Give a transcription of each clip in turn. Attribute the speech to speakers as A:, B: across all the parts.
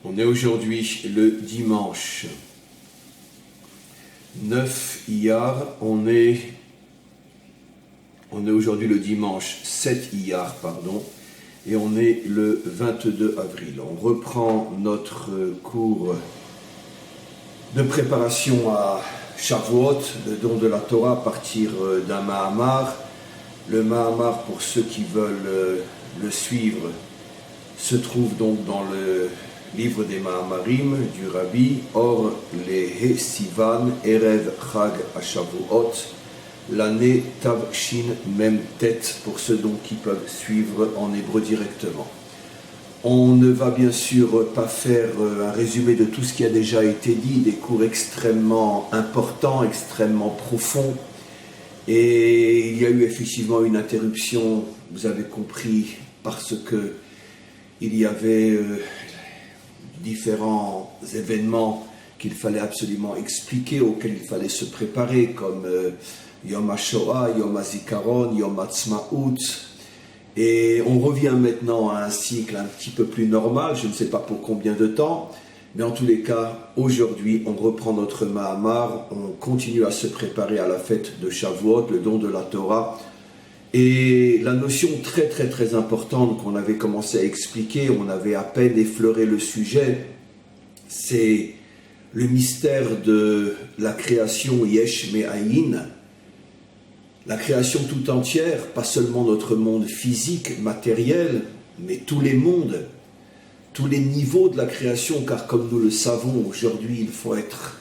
A: On est aujourd'hui le dimanche 9 Iyar, on est aujourd'hui le dimanche 7 Iyar, et on est le 22 avril. On reprend notre cours de préparation à Shavuot, le don de la Torah, à partir d'un Mahamar. Le Mahamar, pour ceux qui veulent le suivre, se trouve donc dans le livre des Mahamarim du Rabbi, Or Lehe Sivan Erev Chag HaShavuot, l'année Tav Shin Mem Tet, pour ceux donc qui peuvent suivre en hébreu directement. On ne va bien sûr pas faire un résumé de tout ce qui a déjà été dit, des cours extrêmement importants, extrêmement profonds, et il y a eu effectivement une interruption, vous avez compris, parce que il y avait différents événements qu'il fallait absolument expliquer, auxquels il fallait se préparer, comme Yom HaShoah, Yom HaZikaron, Yom HaTzmaut. Et on revient maintenant à un cycle un petit peu plus normal, je ne sais pas pour combien de temps, mais en tous les cas, aujourd'hui, on reprend notre Mahamar, on continue à se préparer à la fête de Shavuot, le don de la Torah. Et la notion très très très importante qu'on avait commencé à expliquer, on avait à peine effleuré le sujet, c'est le mystère de la création Yesh Me'ayin, la création tout entière, pas seulement notre monde physique, matériel, mais tous les mondes, tous les niveaux de la création, car comme nous le savons aujourd'hui, il faut être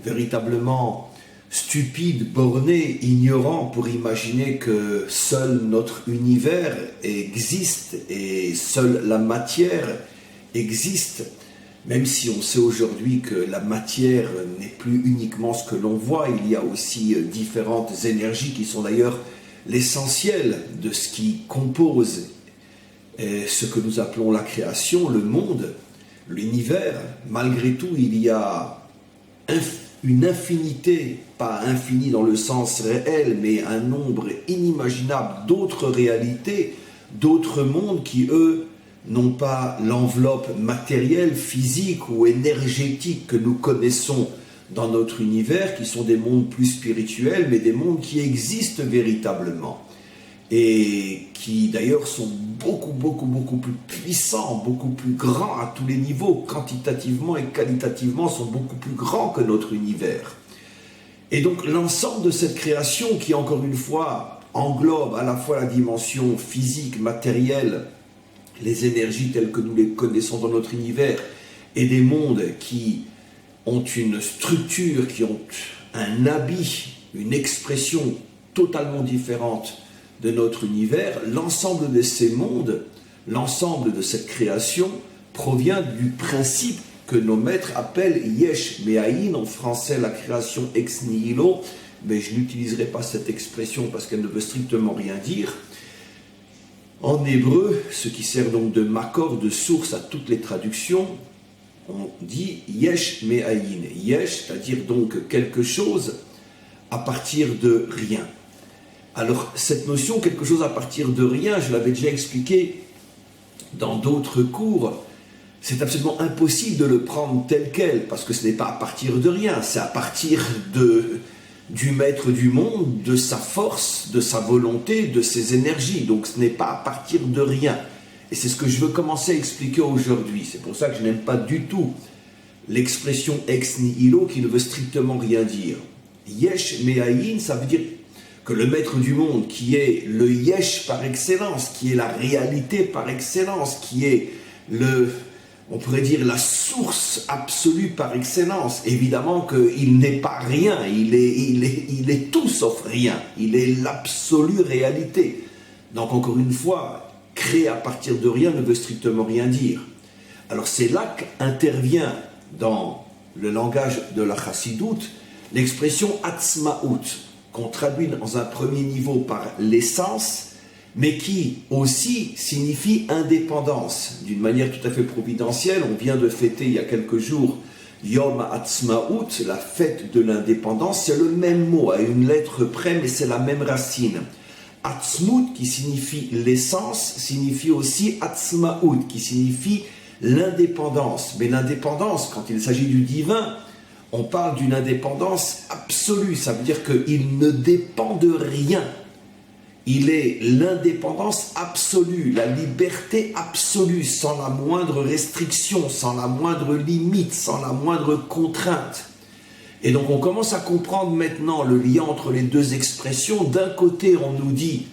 A: véritablement stupide, borné, ignorant pour imaginer que seul notre univers existe et seule la matière existe, même si on sait aujourd'hui que la matière n'est plus uniquement ce que l'on voit, il y a aussi différentes énergies qui sont d'ailleurs l'essentiel de ce qui compose ce que nous appelons la création, le monde, l'univers. Malgré tout, il y a une infinité, pas infinie dans le sens réel, mais un nombre inimaginable d'autres réalités, d'autres mondes qui, eux, n'ont pas l'enveloppe matérielle, physique ou énergétique que nous connaissons dans notre univers, qui sont des mondes plus spirituels, mais des mondes qui existent véritablement et qui d'ailleurs sont beaucoup plus puissants, beaucoup plus grands à tous les niveaux, quantitativement et qualitativement sont beaucoup plus grands que notre univers. Et donc l'ensemble de cette création qui, encore une fois, englobe à la fois la dimension physique, matérielle, les énergies telles que nous les connaissons dans notre univers, et des mondes qui ont une structure, qui ont un habit, une expression totalement différente de notre univers, l'ensemble de ces mondes, l'ensemble de cette création provient du principe que nos maîtres appellent Yesh Me'ayin, en français la création ex nihilo, mais je n'utiliserai pas cette expression parce qu'elle ne veut strictement rien dire. En hébreu, ce qui sert donc de makor, de source à toutes les traductions, on dit Yesh Me'ayin. Yesh, c'est-à-dire donc quelque chose à partir de rien. Alors, cette notion, quelque chose à partir de rien, je l'avais déjà expliqué dans d'autres cours, c'est absolument impossible de le prendre tel quel, parce que ce n'est pas à partir de rien, c'est à partir du maître du monde, de sa force, de sa volonté, de ses énergies. Donc ce n'est pas à partir de rien. Et c'est ce que je veux commencer à expliquer aujourd'hui. C'est pour ça que je n'aime pas du tout l'expression ex nihilo qui ne veut strictement rien dire. Yesh Me'ayin, ça veut dire que le maître du monde, qui est le Yesh par excellence, qui est la réalité par excellence, qui est on pourrait dire la source absolue par excellence, évidemment qu'il n'est pas rien, il est tout sauf rien, il est l'absolue réalité. Donc encore une fois, créer à partir de rien ne veut strictement rien dire. Alors c'est là qu'intervient dans le langage de la Chassidoute l'expression Atzmaut, qu'on traduit dans un premier niveau par l'essence, mais qui aussi signifie indépendance. D'une manière tout à fait providentielle, on vient de fêter il y a quelques jours Yom HaTzmaut, la fête de l'indépendance, c'est le même mot, à une lettre près, mais c'est la même racine. Atzmut, qui signifie l'essence, signifie aussi Atzmaut, qui signifie l'indépendance. Mais l'indépendance, quand il s'agit du divin, on parle d'une indépendance absolue. Ça veut dire qu'il ne dépend de rien. Il est l'indépendance absolue, la liberté absolue, sans la moindre restriction, sans la moindre limite, sans la moindre contrainte. Et donc on commence à comprendre maintenant le lien entre les deux expressions. D'un côté, on nous dit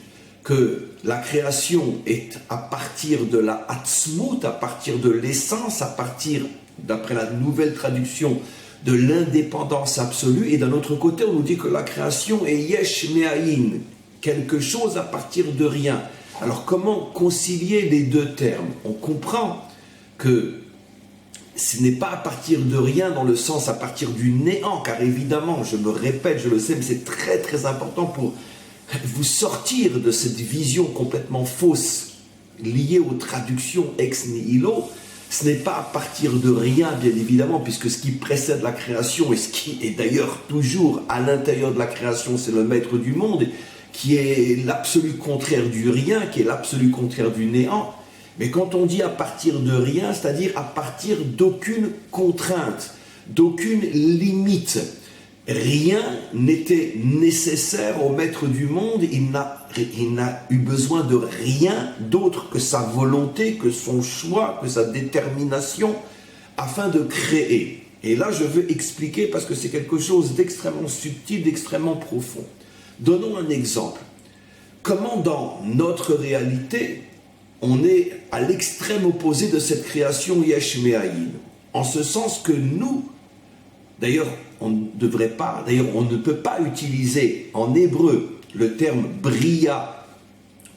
A: que la création est à partir de la Atzmut, à partir de l'essence, à partir, d'après la nouvelle traduction, de l'indépendance absolue. Et d'un autre côté, on nous dit que la création est Yesh Me'ayin, quelque chose à partir de rien. Alors comment concilier les deux termes? On comprend que ce n'est pas à partir de rien dans le sens à partir du néant, car évidemment, je me répète, je le sais, mais c'est très très important pour vous sortir de cette vision complètement fausse liée aux traductions ex nihilo. Ce n'est pas à partir de rien, bien évidemment, puisque ce qui précède la création et ce qui est d'ailleurs toujours à l'intérieur de la création, c'est le maître du monde, qui est l'absolu contraire du rien, qui est l'absolu contraire du néant. Mais quand on dit à partir de rien, c'est-à-dire à partir d'aucune contrainte, d'aucune limite, rien n'était nécessaire au maître du monde, il n'a eu besoin de rien d'autre que sa volonté, que son choix, que sa détermination, afin de créer. Et là, je veux expliquer parce que c'est quelque chose d'extrêmement subtil, d'extrêmement profond. Donnons un exemple. Comment dans notre réalité, on est à l'extrême opposé de cette création Yesh Me'ayin, en ce sens que nous, d'ailleurs, on ne peut pas utiliser en hébreu le terme bria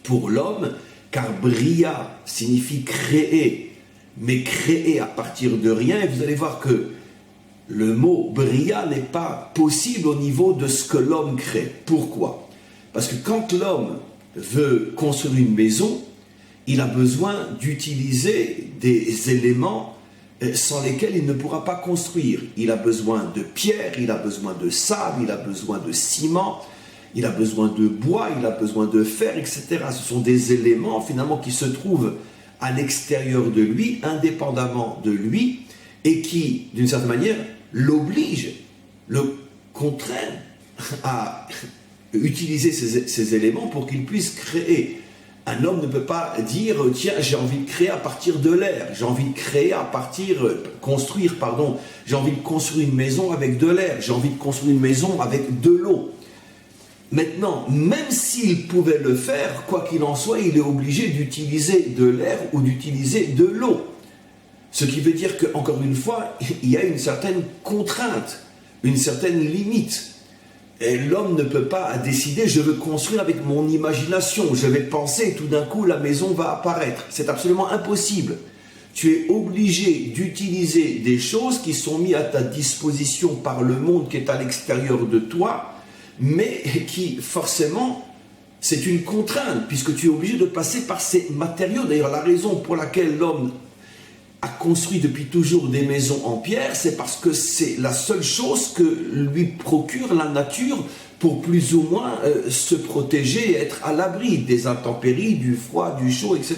A: pour l'homme, car bria signifie créer, mais créer à partir de rien. Et vous allez voir que le mot bria n'est pas possible au niveau de ce que l'homme crée. Pourquoi? Parce que quand l'homme veut construire une maison, il a besoin d'utiliser des éléments sans lesquels il ne pourra pas construire. Il a besoin de pierre, il a besoin de sable, il a besoin de ciment, il a besoin de bois, il a besoin de fer, etc. Ce sont des éléments finalement qui se trouvent à l'extérieur de lui, indépendamment de lui, et qui, d'une certaine manière, l'obligent, le contraignent à utiliser ces éléments pour qu'il puisse créer. Un homme ne peut pas dire « Tiens, j'ai envie de créer à partir de l'air, j'ai envie de créer à partir, j'ai envie de construire une maison avec de l'air, j'ai envie de construire une maison avec de l'eau. » Maintenant, même s'il pouvait le faire, quoi qu'il en soit, il est obligé d'utiliser de l'air ou d'utiliser de l'eau. Ce qui veut dire qu'encore une fois, il y a une certaine contrainte, une certaine limite. Et l'homme ne peut pas décider, je veux construire avec mon imagination, je vais penser et tout d'un coup la maison va apparaître. C'est absolument impossible. Tu es obligé d'utiliser des choses qui sont mises à ta disposition par le monde qui est à l'extérieur de toi, mais qui forcément, c'est une contrainte, puisque tu es obligé de passer par ces matériaux. D'ailleurs, la raison pour laquelle l'homme a construit depuis toujours des maisons en pierre, c'est parce que c'est la seule chose que lui procure la nature pour plus ou moins se protéger et être à l'abri des intempéries, du froid, du chaud, etc.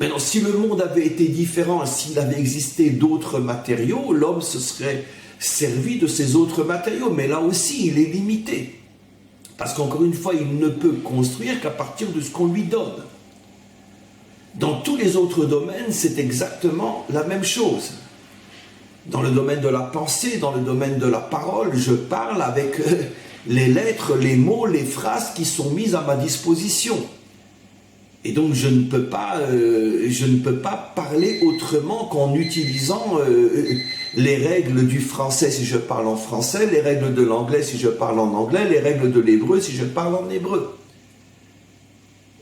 A: Maintenant, si le monde avait été différent, s'il avait existé d'autres matériaux, l'homme se serait servi de ces autres matériaux. Mais là aussi, il est limité. Parce qu'encore une fois, il ne peut construire qu'à partir de ce qu'on lui donne. Dans tous les autres domaines, c'est exactement la même chose. Dans le domaine de la pensée, dans le domaine de la parole, je parle avec les lettres, les mots, les phrases qui sont mises à ma disposition. Et donc je ne peux pas parler autrement qu'en utilisant les règles du français si je parle en français, les règles de l'anglais si je parle en anglais, les règles de l'hébreu si je parle en hébreu.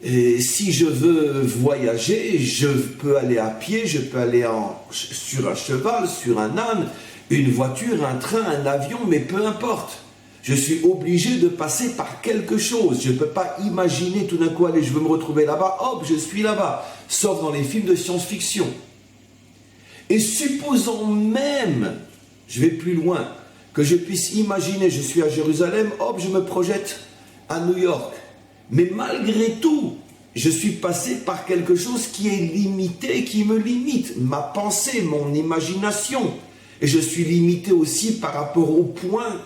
A: Et si je veux voyager, je peux aller à pied, je peux aller sur un cheval, sur un âne, une voiture, un train, un avion, mais peu importe. Je suis obligé de passer par quelque chose. Je ne peux pas imaginer tout d'un coup, allez, je veux me retrouver là-bas, hop, je suis là-bas. Sauf dans les films de science-fiction. Et supposons même, je vais plus loin, que je puisse imaginer, je suis à Jérusalem, hop, je me projette à New York. Mais malgré tout, je suis passé par quelque chose qui est limité, qui me limite, ma pensée, mon imagination. Et je suis limité aussi par rapport au point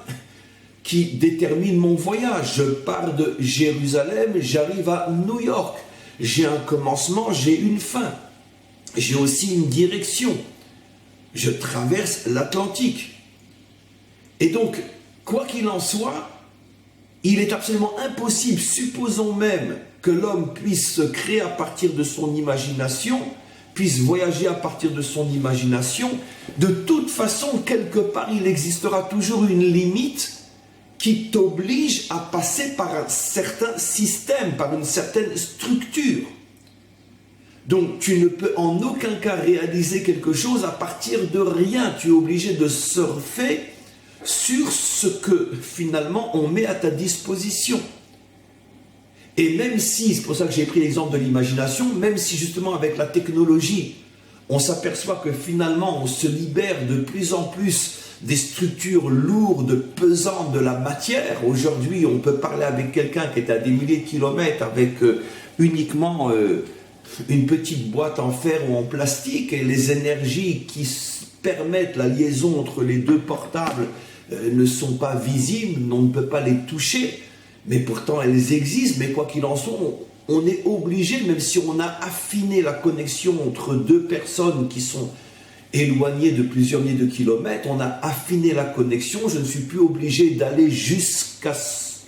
A: qui détermine mon voyage. Je pars de Jérusalem, j'arrive à New York. J'ai un commencement, j'ai une fin. J'ai aussi une direction. Je traverse l'Atlantique. Et donc, quoi qu'il en soit, il est absolument impossible, supposons même que l'homme puisse se créer à partir de son imagination, puisse voyager à partir de son imagination, de toute façon, quelque part, il existera toujours une limite qui t'oblige à passer par un certain système, par une certaine structure. Donc, tu ne peux en aucun cas réaliser quelque chose à partir de rien. Tu es obligé de surfer sur ce que, finalement, on met à ta disposition. Et même si, c'est pour ça que j'ai pris l'exemple de l'imagination, même si justement avec la technologie, on s'aperçoit que finalement, on se libère de plus en plus des structures lourdes, pesantes de la matière. Aujourd'hui, on peut parler avec quelqu'un qui est à des milliers de kilomètres avec uniquement une petite boîte en fer ou en plastique, et les énergies qui permettent la liaison entre les deux portables ne sont pas visibles, on ne peut pas les toucher, mais pourtant elles existent. Mais quoi qu'il en soit, on est obligé, même si on a affiné la connexion entre deux personnes qui sont éloignées de plusieurs milliers de kilomètres, on a affiné la connexion, je ne suis plus obligé d'aller jusqu'à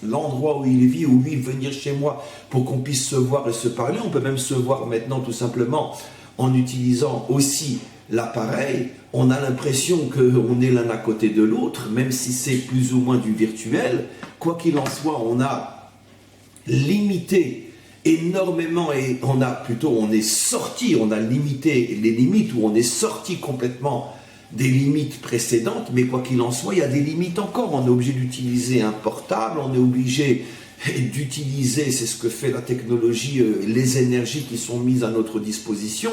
A: l'endroit où il vit, ou lui venir chez moi pour qu'on puisse se voir et se parler. On peut même se voir maintenant tout simplement en utilisant aussi l'appareil. On a l'impression qu'on est l'un à côté de l'autre, même si c'est plus ou moins du virtuel. Quoi qu'il en soit, on a limité énormément, et on est sorti, on a limité les limites, ou on est sorti complètement des limites précédentes, mais quoi qu'il en soit, il y a des limites encore. On est obligé d'utiliser un portable, on est obligé d'utiliser, c'est ce que fait la technologie, les énergies qui sont mises à notre disposition,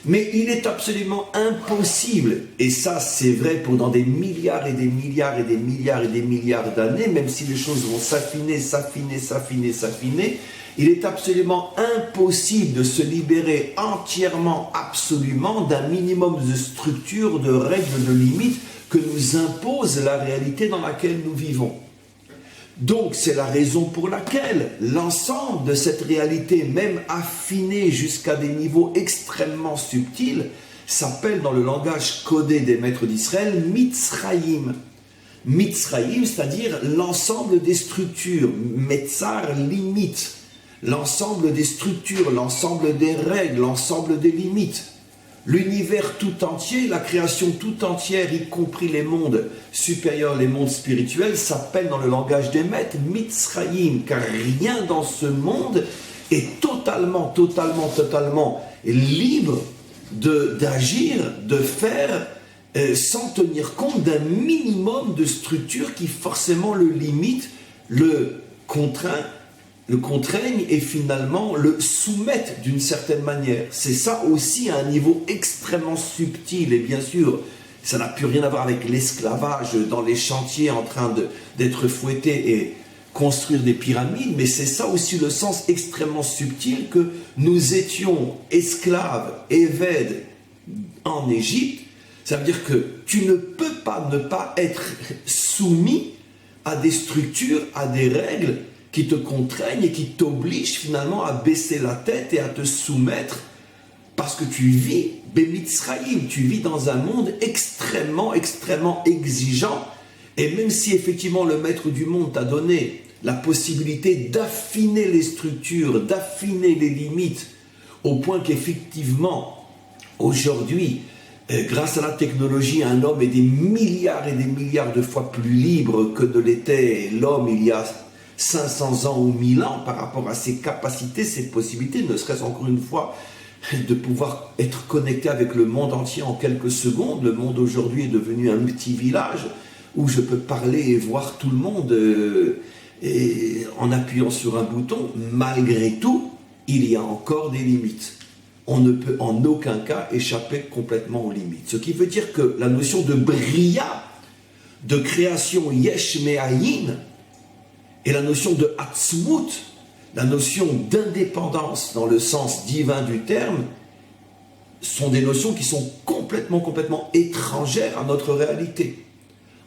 A: mais il est absolument impossible, et ça c'est vrai pour dans des milliards et des milliards et des milliards et des milliards d'années, même si les choses vont s'affiner, il est absolument impossible de se libérer entièrement, absolument, d'un minimum de structure, de règles, de limites que nous impose la réalité dans laquelle nous vivons. Donc c'est la raison pour laquelle l'ensemble de cette réalité, même affinée jusqu'à des niveaux extrêmement subtils, s'appelle dans le langage codé des maîtres d'Israël Mitzrayim. Mitzrayim, c'est-à-dire l'ensemble des structures, Metzar, limite. L'ensemble des structures, l'ensemble des règles, l'ensemble des limites. L'univers tout entier, la création tout entière, y compris les mondes supérieurs, les mondes spirituels, s'appelle dans le langage des maîtres Mitzrayim, car rien dans ce monde est totalement libre d'agir, de faire, sans tenir compte d'un minimum de structure qui forcément le limite, le contraignent et finalement le soumettent d'une certaine manière. C'est ça aussi à un niveau extrêmement subtil, et bien sûr, ça n'a plus rien à voir avec l'esclavage dans les chantiers en train d'être fouettés et construire des pyramides, mais c'est ça aussi le sens extrêmement subtil que nous étions esclaves, évèdes en Égypte. Ça veut dire que tu ne peux pas ne pas être soumis à des structures, à des règles qui te contraignent et qui t'obligent finalement à baisser la tête et à te soumettre, parce que tu vis Bemitzrayim, tu vis dans un monde extrêmement exigeant. Et même si effectivement le maître du monde t'a donné la possibilité d'affiner les structures, d'affiner les limites, au point qu'effectivement aujourd'hui, grâce à la technologie, un homme est des milliards et des milliards de fois plus libre que ne l'était l'homme il y a 500 ans ou 1000 ans par rapport à ses capacités, ses possibilités, ne serait-ce encore une fois de pouvoir être connecté avec le monde entier en quelques secondes. Le monde aujourd'hui est devenu un petit village où je peux parler et voir tout le monde et en appuyant sur un bouton. Malgré tout, il y a encore des limites. On ne peut en aucun cas échapper complètement aux limites. Ce qui veut dire que la notion de bria, de création yesh me'ayin, et la notion de Hatzmut, la notion d'indépendance dans le sens divin du terme, sont des notions qui sont complètement étrangères à notre réalité.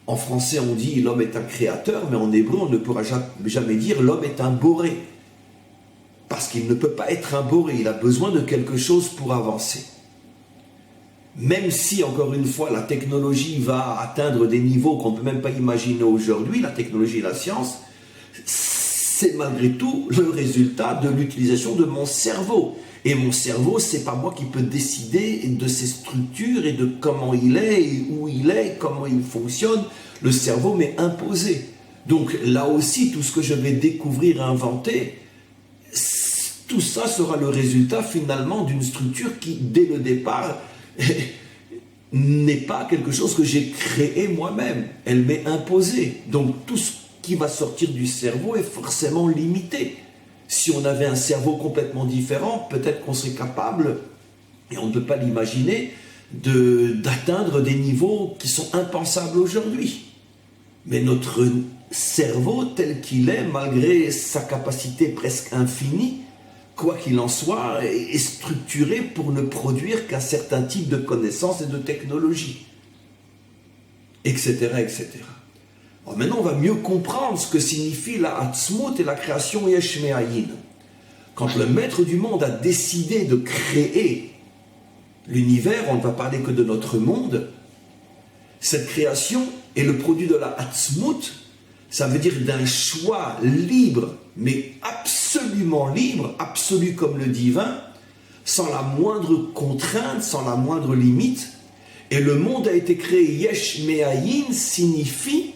A: En français, on dit l'homme est un créateur, mais en hébreu, on ne pourra jamais dire l'homme est un boré. Parce qu'il ne peut pas être un boré, il a besoin de quelque chose pour avancer. Même si, encore une fois, la technologie va atteindre des niveaux qu'on ne peut même pas imaginer aujourd'hui, la technologie et la science, c'est malgré tout le résultat de l'utilisation de mon cerveau. Et mon cerveau, c'est pas moi qui peux décider de ses structures et de comment il est, et où il est, comment il fonctionne. Le cerveau m'est imposé. Donc là aussi, tout ce que je vais découvrir et inventer, tout ça sera le résultat finalement d'une structure qui, dès le départ, n'est pas quelque chose que j'ai créé moi-même. Elle m'est imposée. Donc tout ce qui va sortir du cerveau est forcément limité. Si on avait un cerveau complètement différent, peut-être qu'on serait capable, et on ne peut pas l'imaginer, d'atteindre des niveaux qui sont impensables aujourd'hui. Mais notre cerveau tel qu'il est, malgré sa capacité presque infinie, quoi qu'il en soit, est structuré pour ne produire qu'un certain type de connaissances et de technologies, etc., etc. Alors maintenant, on va mieux comprendre ce que signifie la Atzmut et la création Yesh Me'ayin. Quand le maître du monde a décidé de créer l'univers, on ne va parler que de notre monde, cette création est le produit de la Atzmut, ça veut dire d'un choix libre, mais absolument libre, absolu comme le divin, sans la moindre contrainte, sans la moindre limite. Et le monde a été créé, Yesh Me'ayin signifie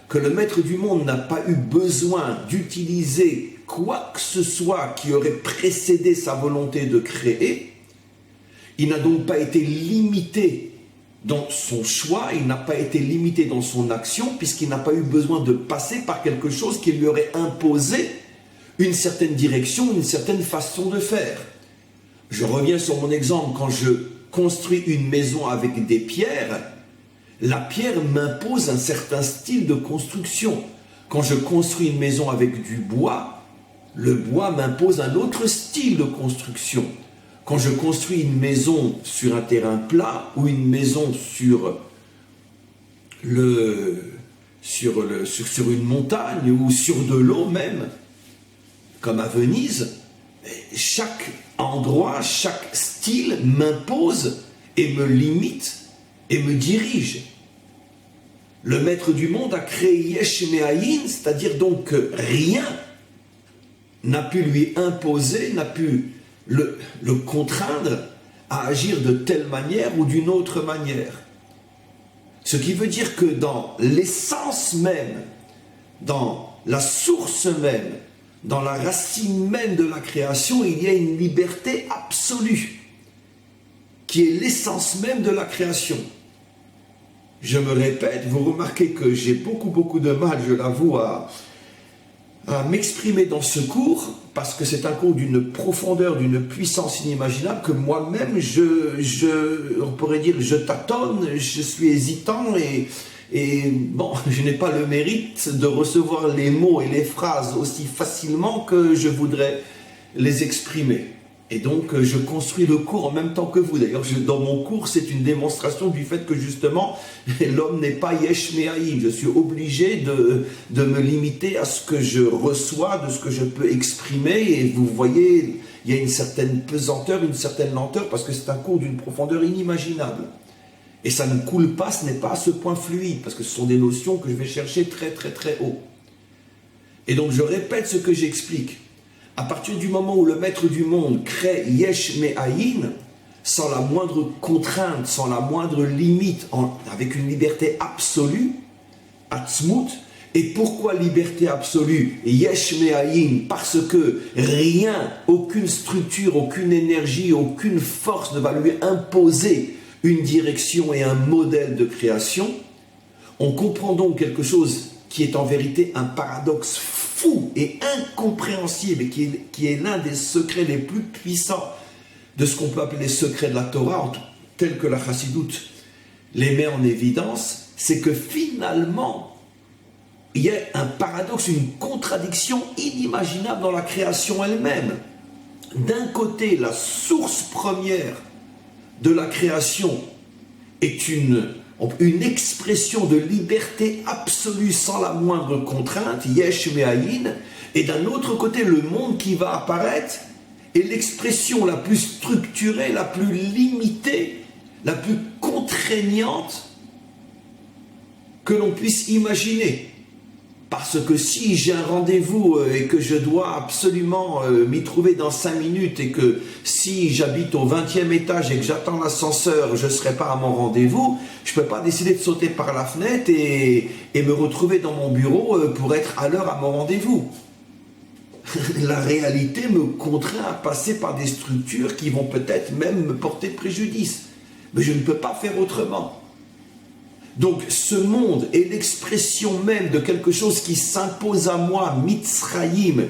A: que le maître du monde n'a pas eu besoin d'utiliser quoi que ce soit qui aurait précédé sa volonté de créer. Il n'a donc pas été limité dans son choix, il n'a pas été limité dans son action, puisqu'il n'a pas eu besoin de passer par quelque chose qui lui aurait imposé une certaine direction, une certaine façon de faire. Je reviens sur mon exemple, quand je construis une maison avec des pierres, la pierre m'impose un certain style de construction. Quand je construis une maison avec du bois, le bois m'impose un autre style de construction. Quand je construis une maison sur un terrain plat ou une maison sur une montagne ou sur de l'eau même, comme à Venise, chaque endroit, chaque style m'impose et me limite et me dirige. Le maître du monde a créé Yesh Me'ayin, c'est-à-dire donc que rien n'a pu lui imposer, n'a pu le contraindre à agir de telle manière ou d'une autre manière. Ce qui veut dire que dans l'essence même, dans la source même, dans la racine même de la création, il y a une liberté absolue, qui est l'essence même de la création. Je me répète, vous remarquez que j'ai beaucoup de mal, je l'avoue, à m'exprimer dans ce cours, parce que c'est un cours d'une profondeur, d'une puissance inimaginable, que moi-même, on pourrait dire, je tâtonne, je suis hésitant, et bon, je n'ai pas le mérite de recevoir les mots et les phrases aussi facilement que je voudrais les exprimer. Et donc, je construis le cours en même temps que vous. D'ailleurs, dans mon cours, c'est une démonstration du fait que, justement, l'homme n'est pas Yesh Me'ayin. Je suis obligé de me limiter à ce que je reçois, de ce que je peux exprimer. Et vous voyez, il y a une certaine pesanteur, une certaine lenteur, parce que c'est un cours d'une profondeur inimaginable. Et ça ne coule pas, ce n'est pas à ce point fluide, parce que ce sont des notions que je vais chercher très haut. Et donc, je répète ce que j'explique. À partir du moment où le maître du monde crée Yesh Me'ayin, sans la moindre contrainte, sans la moindre limite, avec une liberté absolue, Atzmut. Et pourquoi liberté absolue? Yesh Me'ayin, parce que rien, aucune structure, aucune énergie, aucune force ne va lui imposer une direction et un modèle de création. On comprend donc quelque chose qui est en vérité un paradoxe fou et incompréhensible, et qui est l'un des secrets les plus puissants de ce qu'on peut appeler les secrets de la Torah, tel que la Chassidoute les met en évidence, c'est que finalement, il y a un paradoxe, une contradiction inimaginable dans la création elle-même. D'un côté, la source première de la création est une expression de liberté absolue sans la moindre contrainte, yesh me'ayin, et d'un autre côté, le monde qui va apparaître est l'expression la plus structurée, la plus limitée, la plus contraignante que l'on puisse imaginer. Parce que si j'ai un rendez-vous et que je dois absolument m'y trouver dans 5 minutes et que si j'habite au 20e étage et que j'attends l'ascenseur, je ne serai pas à mon rendez-vous, je ne peux pas décider de sauter par la fenêtre et me retrouver dans mon bureau pour être à l'heure à mon rendez-vous. La réalité me contraint à passer par des structures qui vont peut-être même me porter préjudice. Mais je ne peux pas faire autrement. Donc ce monde est l'expression même de quelque chose qui s'impose à moi, Mitzrayim,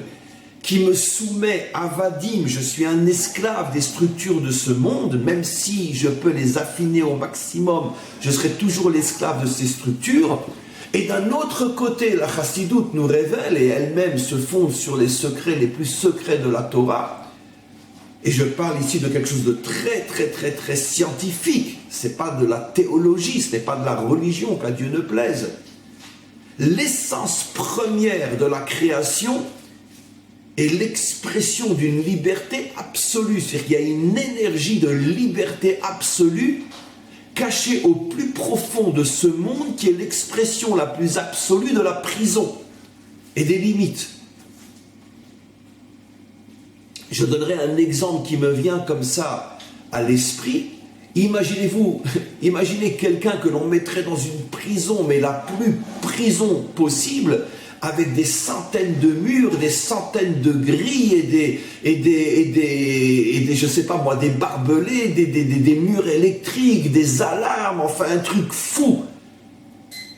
A: qui me soumet à Vadim. Je suis un esclave des structures de ce monde, même si je peux les affiner au maximum, je serai toujours l'esclave de ces structures. Et d'un autre côté, la Chassidoute nous révèle, et elle-même se fonde sur les secrets les plus secrets de la Torah, et je parle ici de quelque chose de très scientifique, ce n'est pas de la théologie, ce n'est pas de la religion, qu'à Dieu ne plaise. L'essence première de la création est l'expression d'une liberté absolue, c'est-à-dire qu'il y a une énergie de liberté absolue cachée au plus profond de ce monde qui est l'expression la plus absolue de la prison et des limites. Je donnerai un exemple qui me vient comme ça à l'esprit. Imaginez quelqu'un que l'on mettrait dans une prison, mais la plus prison possible, avec des centaines de murs, des centaines de grilles et des je sais pas moi, des barbelés, des murs électriques, des alarmes, enfin un truc fou,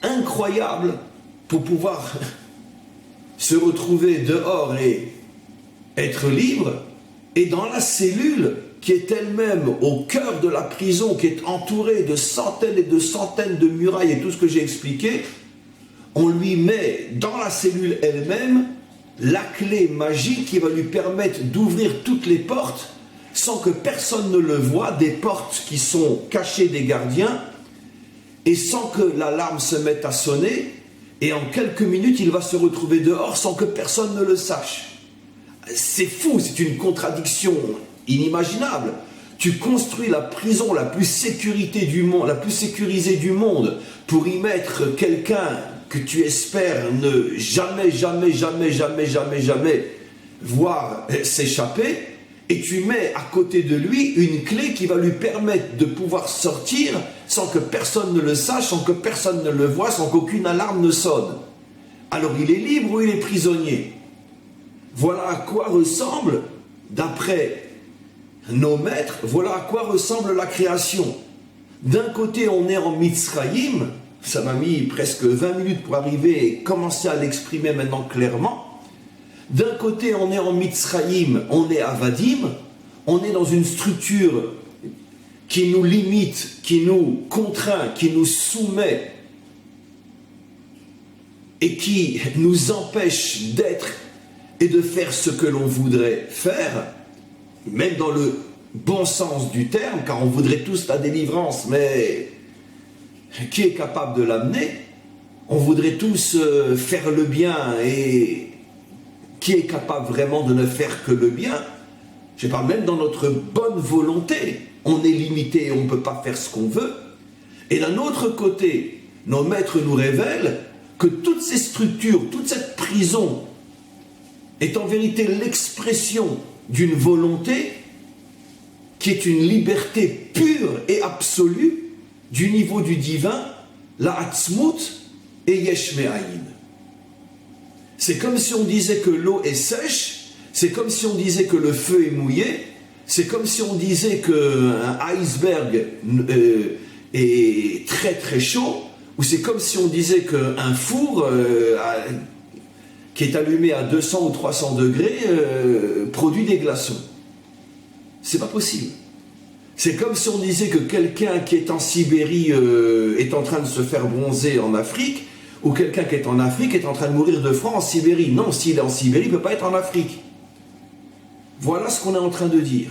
A: incroyable, pour pouvoir se retrouver dehors et être libre, et dans la cellule qui est elle-même au cœur de la prison, qui est entourée de centaines et de centaines de murailles et tout ce que j'ai expliqué, on lui met dans la cellule elle-même la clé magique qui va lui permettre d'ouvrir toutes les portes sans que personne ne le voie, des portes qui sont cachées des gardiens, et sans que l'alarme se mette à sonner, et en quelques minutes il va se retrouver dehors sans que personne ne le sache. C'est fou, c'est une contradiction inimaginable. Tu construis la prison la plus sécurisée du monde pour y mettre quelqu'un que tu espères ne jamais voir s'échapper, et tu mets à côté de lui une clé qui va lui permettre de pouvoir sortir sans que personne ne le sache, sans que personne ne le voie, sans qu'aucune alarme ne sonne. Alors il est libre ou il est prisonnier? Voilà à quoi ressemble, d'après nos maîtres, voilà à quoi ressemble la création. D'un côté, on est en Mitzrayim, ça m'a mis presque 20 minutes pour arriver et commencer à l'exprimer maintenant clairement. D'un côté, on est en Mitzrayim, on est à Vadim, on est dans une structure qui nous limite, qui nous contraint, qui nous soumet et qui nous empêche d'être et de faire ce que l'on voudrait faire, même dans le bon sens du terme, car on voudrait tous la délivrance, mais qui est capable de l'amener? On voudrait tous faire le bien, et qui est capable vraiment de ne faire que le bien? Je parle même dans notre bonne volonté, on est limité et on ne peut pas faire ce qu'on veut. Et d'un autre côté, nos maîtres nous révèlent que toutes ces structures, toute cette prison est en vérité l'expression d'une volonté qui est une liberté pure et absolue du niveau du divin, la Atzmut et Yesh Me'ayin. C'est comme si on disait que l'eau est sèche, c'est comme si on disait que le feu est mouillé, c'est comme si on disait qu'un iceberg est très chaud, ou c'est comme si on disait qu'un four qui est allumé à 200 ou 300 degrés produit des glaçons. C'est pas possible. C'est comme si on disait que quelqu'un qui est en Sibérie est en train de se faire bronzer en Afrique, Ou quelqu'un qui est en Afrique est en train de mourir de froid en Sibérie. Non, s'il est en Sibérie, il ne peut pas être en Afrique. Voilà ce qu'on est en train de dire.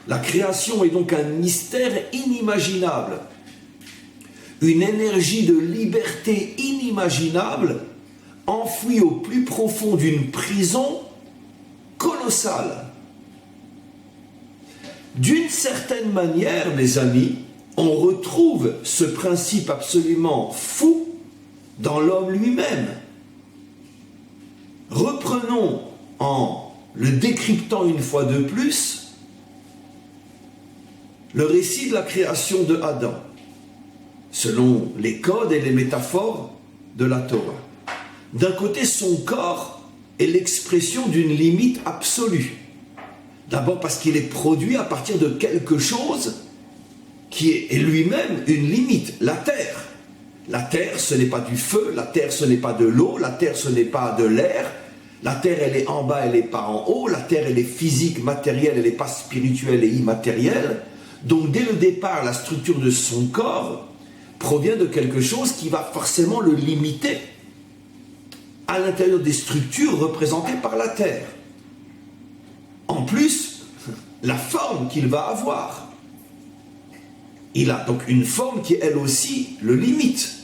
A: La création est donc un mystère inimaginable. Une énergie de liberté inimaginable, enfouie au plus profond d'une prison colossale. D'une certaine manière, mes amis, on retrouve ce principe absolument fou dans l'homme lui-même. Reprenons, en le décryptant une fois de plus, le récit de la création de Adam, selon les codes et les métaphores de la Torah. D'un côté, son corps est l'expression d'une limite absolue. D'abord parce qu'il est produit à partir de quelque chose qui est lui-même une limite, la terre. La terre, ce n'est pas du feu, la terre, ce n'est pas de l'eau, la terre, ce n'est pas de l'air. La terre, elle est en bas, elle n'est pas en haut. La terre, elle est physique, matérielle, elle n'est pas spirituelle et immatérielle. Donc, dès le départ, la structure de son corps provient de quelque chose qui va forcément le limiter à l'intérieur des structures représentées par la terre. En plus, la forme qu'il va avoir. Il a donc une forme qui, elle aussi, le limite.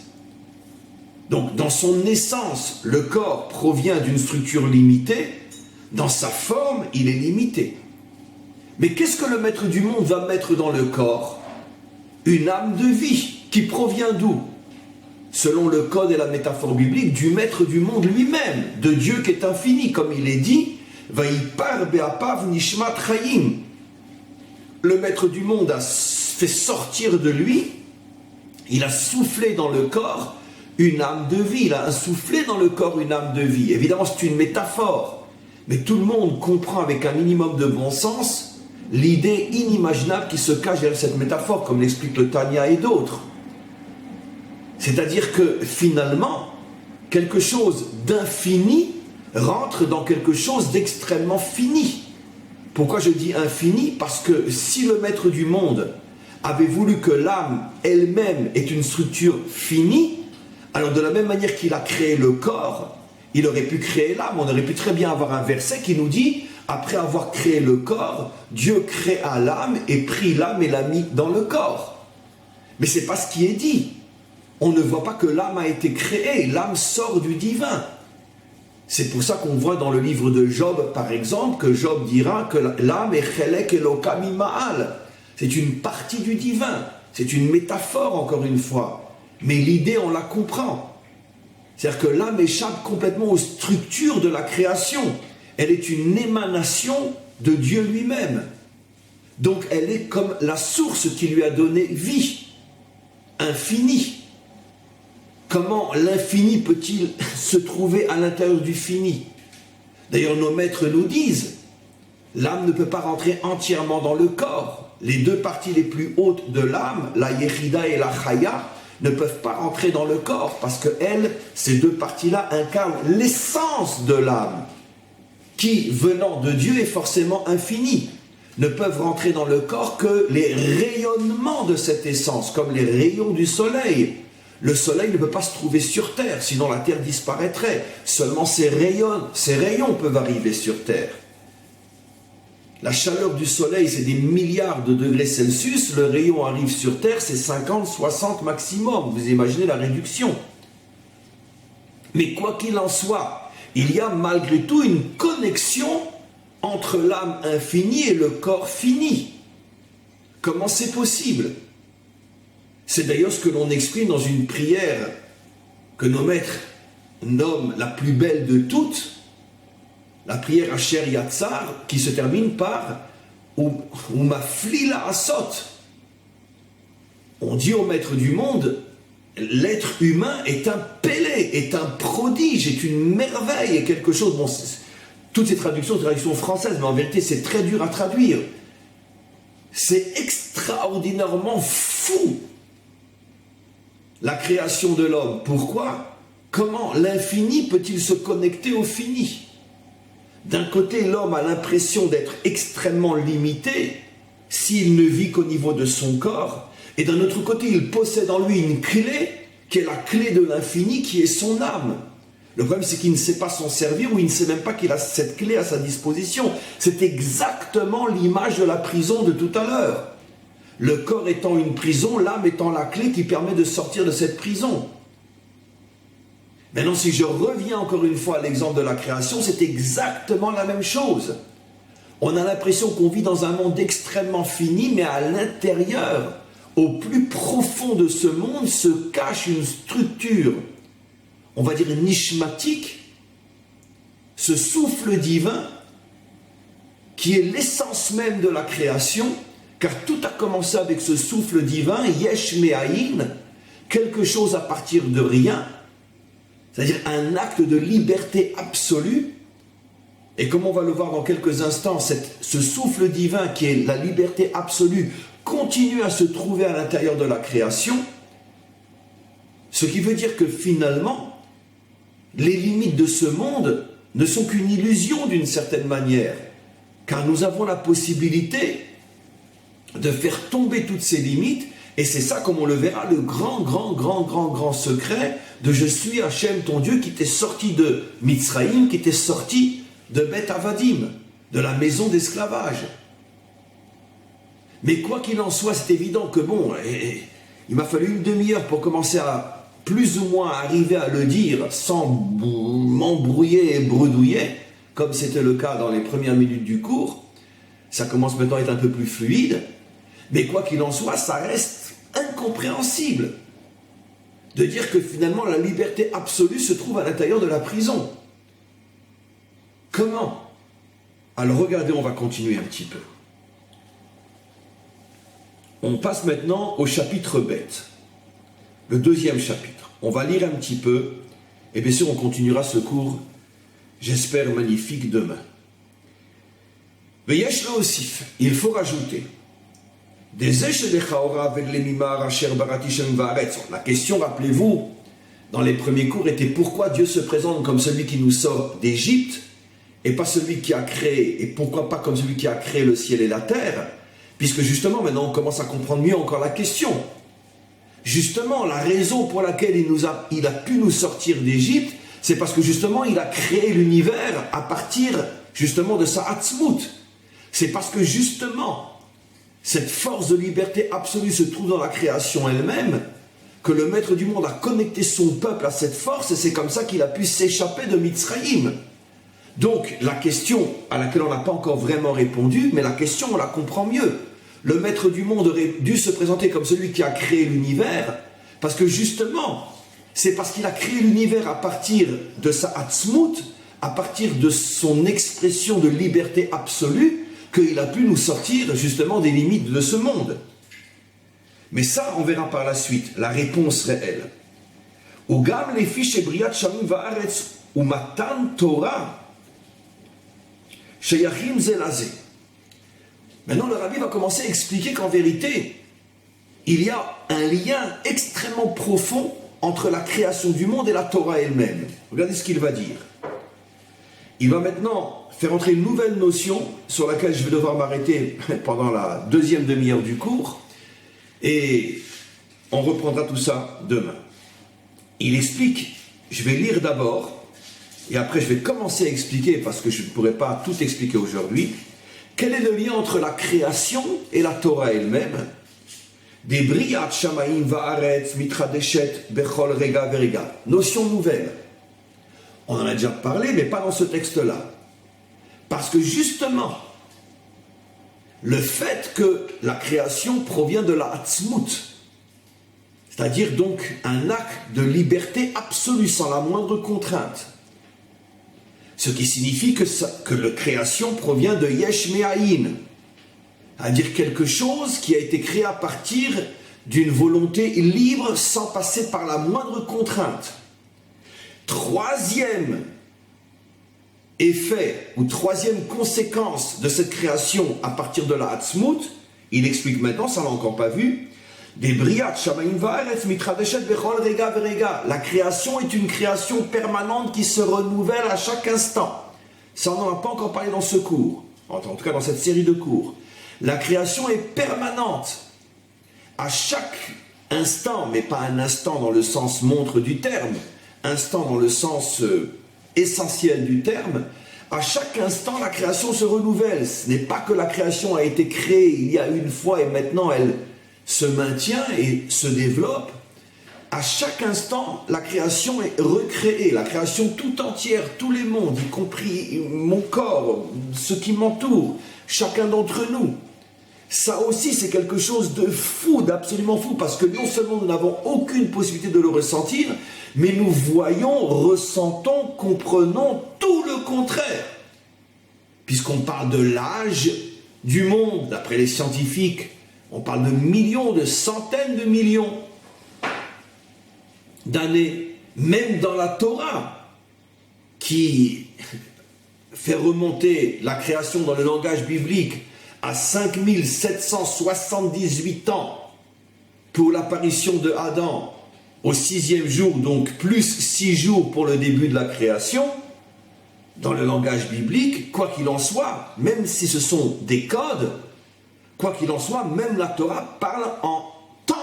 A: Donc, dans son essence, le corps provient d'une structure limitée. Dans sa forme, il est limité. Mais qu'est-ce que le maître du monde va mettre dans le corps? Une âme de vie qui provient d'où? Selon le code et la métaphore biblique, du maître du monde lui-même, de Dieu qui est infini, comme il est dit, Vaïpar be'apav nishmat chayim. Le maître du monde a fait sortir de lui, il a soufflé dans le corps une âme de vie, il a insoufflé dans le corps une âme de vie. Évidemment, c'est une métaphore, mais tout le monde comprend avec un minimum de bon sens l'idée inimaginable qui se cache derrière cette métaphore, comme l'explique le Tanya et d'autres. C'est-à-dire que finalement, quelque chose d'infini rentre dans quelque chose d'extrêmement fini. Pourquoi je dis infini? Parce que si le maître du monde avait voulu que l'âme elle-même ait une structure finie, alors de la même manière qu'il a créé le corps, il aurait pu créer l'âme. On aurait pu très bien avoir un verset qui nous dit, après avoir créé le corps, Dieu créa l'âme et prit l'âme et l'a mis dans le corps. Mais ce n'est pas ce qui est dit. On ne voit pas que l'âme a été créée, l'âme sort du divin. C'est pour ça qu'on voit dans le livre de Job, par exemple, que Job dira que l'âme est chelek eloka mima'al. C'est une partie du divin. C'est une métaphore, encore une fois. Mais l'idée, on la comprend. C'est-à-dire que l'âme échappe complètement aux structures de la création. Elle est une émanation de Dieu lui-même. Donc elle est comme la source qui lui a donné vie, infinie. Comment l'infini peut-il se trouver à l'intérieur du fini? D'ailleurs, nos maîtres nous disent, l'âme ne peut pas rentrer entièrement dans le corps. Les deux parties les plus hautes de l'âme, la yechida et la chaya, ne peuvent pas rentrer dans le corps, parce que ces deux parties-là incarnent l'essence de l'âme, qui, venant de Dieu, est forcément infinie. Ne peuvent rentrer dans le corps que les rayonnements de cette essence, comme les rayons du soleil. Le soleil ne peut pas se trouver sur Terre, sinon la Terre disparaîtrait. Seulement ces rayons peuvent arriver sur Terre. La chaleur du soleil, c'est des milliards de degrés Celsius. Le rayon arrive sur Terre, c'est 50, 60 maximum. Vous imaginez la réduction. Mais quoi qu'il en soit, il y a malgré tout une connexion entre l'âme infinie et le corps fini. Comment c'est possible? C'est d'ailleurs ce que l'on exprime dans une prière que nos maîtres nomment la plus belle de toutes, la prière Asher Yatzar, qui se termine par Umaflila Asot. On dit au maître du monde, l'être humain est un pélé, est un prodige, est une merveille, est quelque chose. Bon, toutes ces traductions, traductions françaises, mais en vérité, c'est très dur à traduire. C'est extraordinairement fou, la création de l'homme. Pourquoi? Comment l'infini peut-il se connecter au fini? D'un côté, l'homme a l'impression d'être extrêmement limité s'il ne vit qu'au niveau de son corps, et d'un autre côté, il possède en lui une clé qui est la clé de l'infini, qui est son âme. Le problème, c'est qu'il ne sait pas s'en servir ou il ne sait même pas qu'il a cette clé à sa disposition. C'est exactement l'image de la prison de tout à l'heure. Le corps étant une prison, l'âme étant la clé qui permet de sortir de cette prison. Maintenant, si je reviens encore une fois à l'exemple de la création, c'est exactement la même chose. On a l'impression qu'on vit dans un monde extrêmement fini, mais à l'intérieur, au plus profond de ce monde, se cache une structure, on va dire nishmatique, ce souffle divin, qui est l'essence même de la création, car tout a commencé avec ce souffle divin, yesh me'ayin, quelque chose à partir de rien, c'est-à-dire un acte de liberté absolue. Et comme on va le voir dans quelques instants, ce souffle divin qui est la liberté absolue continue à se trouver à l'intérieur de la création, ce qui veut dire que finalement, les limites de ce monde ne sont qu'une illusion d'une certaine manière, car nous avons la possibilité de faire tomber toutes ces limites, et c'est ça, comme on le verra, le grand secret de je suis Hachem ton Dieu qui t'est sorti de Mitzraïm, qui t'est sorti de Beth Avadim, de la maison d'esclavage. Mais quoi qu'il en soit, c'est évident que bon, il m'a fallu une demi-heure pour commencer à plus ou moins arriver à le dire sans m'embrouiller et bredouiller, comme c'était le cas dans les premières minutes du cours. Ça commence maintenant à être un peu plus fluide, mais quoi qu'il en soit, ça reste incompréhensible de dire que finalement la liberté absolue se trouve à l'intérieur de la prison. Comment? Alors regardez, on va continuer un petit peu. On passe maintenant au chapitre bête, le deuxième chapitre. On va lire un petit peu, et bien sûr on continuera ce cours, j'espère magnifique, demain. Veyesh lo osif, il faut rajouter. La question, rappelez-vous, dans les premiers cours, était pourquoi Dieu se présente comme celui qui nous sort d'Égypte, et pas celui qui a créé, et pourquoi pas comme celui qui a créé le ciel et la terre, puisque justement, maintenant on commence à comprendre mieux encore la question. Justement, la raison pour laquelle il a pu nous sortir d'Égypte, c'est parce que justement, il a créé l'univers à partir justement de sa Hatzmut. C'est parce que justement, cette force de liberté absolue se trouve dans la création elle-même, que le maître du monde a connecté son peuple à cette force, et c'est comme ça qu'il a pu s'échapper de Mitzraïm. Donc, la question à laquelle on n'a pas encore vraiment répondu, mais la question, on la comprend mieux. Le maître du monde aurait dû se présenter comme celui qui a créé l'univers, parce que justement, c'est parce qu'il a créé l'univers à partir de sa Hatzmut, à partir de son expression de liberté absolue, qu'il a pu nous sortir justement des limites de ce monde. Mais ça, on verra par la suite, la réponse réelle. Ugam les fiches briat shamim va'aretz ou matan Torah sheyachim zelazé. Maintenant, le rabbi va commencer à expliquer qu'en vérité, il y a un lien extrêmement profond entre la création du monde et la Torah elle-même. Regardez ce qu'il va dire. Il va maintenant faire entrer une nouvelle notion sur laquelle je vais devoir m'arrêter pendant la deuxième demi-heure du cours, et on reprendra tout ça demain. Il explique, je vais lire d'abord, et après je vais commencer à expliquer, parce que je ne pourrai pas tout expliquer aujourd'hui, quel est le lien entre la création et la Torah elle-même. Des briyat shamaim va'aretz mitradeshet bechol rega verega. Notion nouvelle. On en a déjà parlé, mais pas dans ce texte-là. Parce que justement, le fait que la création provient de la Hatzmut, c'est-à-dire donc un acte de liberté absolue sans la moindre contrainte, ce qui signifie que la création provient de Yesh Me'ayin, c'est-à-dire quelque chose qui a été créé à partir d'une volonté libre sans passer par la moindre contrainte. Troisième effet ou troisième conséquence de cette création à partir de la Hatzmut, il explique maintenant, ça on l'a encore pas vu, des briyat shamayim va'aretz mitradeshet bechol rega verega. La création est une création permanente qui se renouvelle à chaque instant. Ça on n'en a pas encore parlé dans ce cours, en tout cas dans cette série de cours. La création est permanente. À chaque instant, mais pas un instant dans le sens montre du terme, instant dans le sens essentiel du terme, à chaque instant la création se renouvelle. Ce n'est pas que la création a été créée il y a une fois et maintenant elle se maintient et se développe. À chaque instant, la création est recréée, la création tout entière, tous les mondes, y compris mon corps, ce qui m'entoure, chacun d'entre nous. Ça aussi, c'est quelque chose de fou, d'absolument fou, parce que non seulement nous n'avons aucune possibilité de le ressentir, mais nous voyons, ressentons, comprenons tout le contraire. Puisqu'on parle de l'âge du monde, d'après les scientifiques, on parle de millions, de centaines de millions d'années, même dans la Torah, qui fait remonter la création dans le langage biblique à 5778 ans pour l'apparition de Adam au 6e jour, donc plus 6 jours pour le début de la création. Dans le langage biblique, quoi qu'il en soit, même si ce sont des codes, quoi qu'il en soit, même la Torah parle en temps.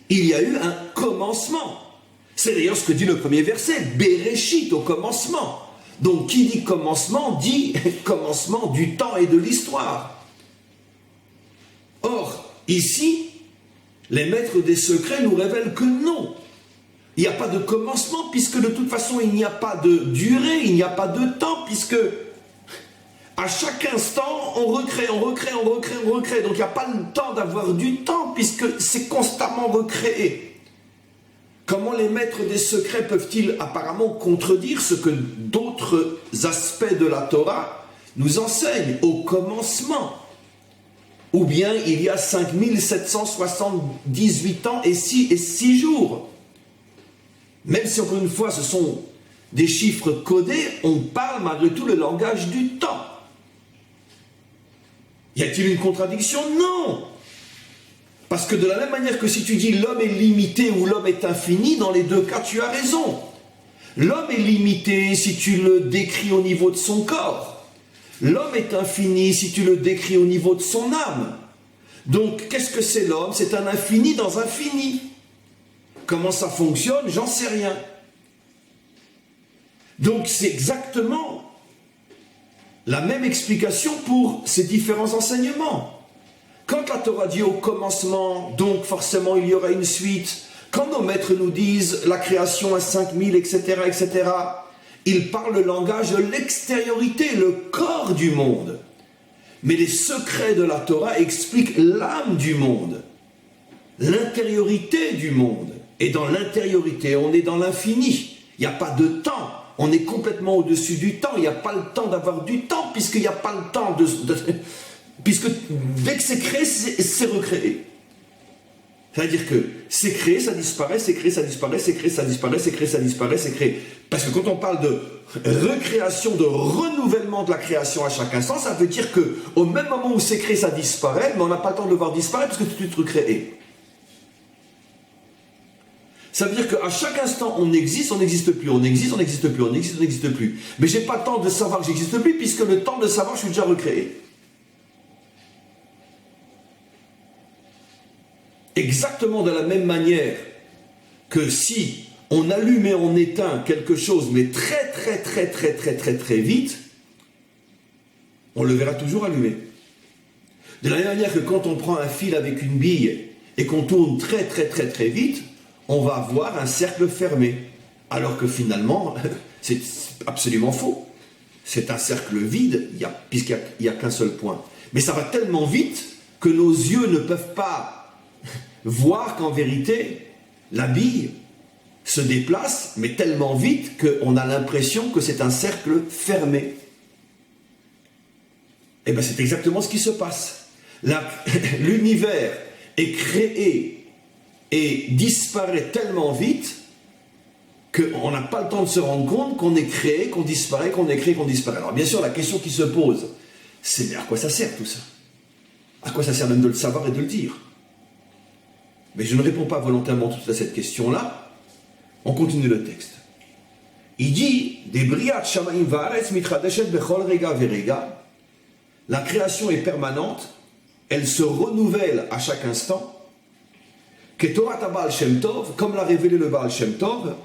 A: Il y a eu un commencement. C'est d'ailleurs ce que dit le premier verset, Bereshit, au commencement. Donc qui dit commencement du temps et de l'histoire. Or, ici, les maîtres des secrets nous révèlent que non. Il n'y a pas de commencement, puisque de toute façon, il n'y a pas de durée, il n'y a pas de temps, puisque à chaque instant, on recrée. Donc il n'y a pas le temps d'avoir du temps, puisque c'est constamment recréé. Comment les maîtres des secrets peuvent-ils apparemment contredire ce que d'autres aspects de la Torah nous enseignent au commencement? Ou bien il y a 5778 ans et 6 jours. Même si encore une fois ce sont des chiffres codés, on parle malgré tout le langage du temps. Y a-t-il une contradiction? Non! Parce que de la même manière que si tu dis l'homme est limité ou l'homme est infini, dans les deux cas tu as raison. L'homme est limité si tu le décris au niveau de son corps. L'homme est infini si tu le décris au niveau de son âme. Donc qu'est-ce que c'est l'homme? C'est un infini dans un fini. Comment ça fonctionne? J'en sais rien. Donc c'est exactement la même explication pour ces différents enseignements. Quand la Torah dit au commencement, donc forcément il y aura une suite. Quand nos maîtres nous disent la création à 5000, etc., ils parlent le langage de l'extériorité, le corps du monde. Mais les secrets de la Torah expliquent l'âme du monde, l'intériorité du monde. Et dans l'intériorité, on est dans l'infini. Il n'y a pas de temps. On est complètement au-dessus du temps. Il n'y a pas le temps d'avoir du temps, puisqu'il n'y a pas le temps puisque dès que c'est créé, c'est recréé. C'est-à-dire que c'est créé, ça disparaît, c'est créé, ça disparaît, c'est créé, ça disparaît, c'est créé, ça disparaît, c'est créé. Parce que quand on parle de recréation, de renouvellement de la création à chaque instant, ça veut dire qu'au même moment où c'est créé, ça disparaît, mais on n'a pas le temps de le voir disparaître parce que tout est recréé. Ça veut dire qu'à chaque instant, on existe, on n'existe plus, on existe, on n'existe plus, on existe, on n'existe plus. Mais je n'ai pas le temps de savoir que j'existe plus, puisque le temps de savoir, je suis déjà recréé. Exactement de la même manière que si on allume et on éteint quelque chose, mais très vite, on le verra toujours allumé. De la même manière que quand on prend un fil avec une bille et qu'on tourne très vite, on va avoir un cercle fermé. Alors que finalement, c'est absolument faux. C'est un cercle vide, puisqu'il n'y a qu'un seul point. Mais ça va tellement vite que nos yeux ne peuvent pas voir qu'en vérité, la bille se déplace, mais tellement vite qu'on a l'impression que c'est un cercle fermé. Et bien c'est exactement ce qui se passe. L'univers est créé et disparaît tellement vite qu'on n'a pas le temps de se rendre compte qu'on est créé, qu'on disparaît, qu'on est créé, qu'on disparaît. Alors bien sûr, la question qui se pose, c'est mais à quoi ça sert tout ça? À quoi ça sert même de le savoir et de le dire? Mais je ne réponds pas volontairement tout à cette question-là. On continue le texte. Il dit, la création est permanente, elle se renouvelle à chaque instant, Que Torah Baal Shem Tov, comme l'a révélé le Baal Shem Tov,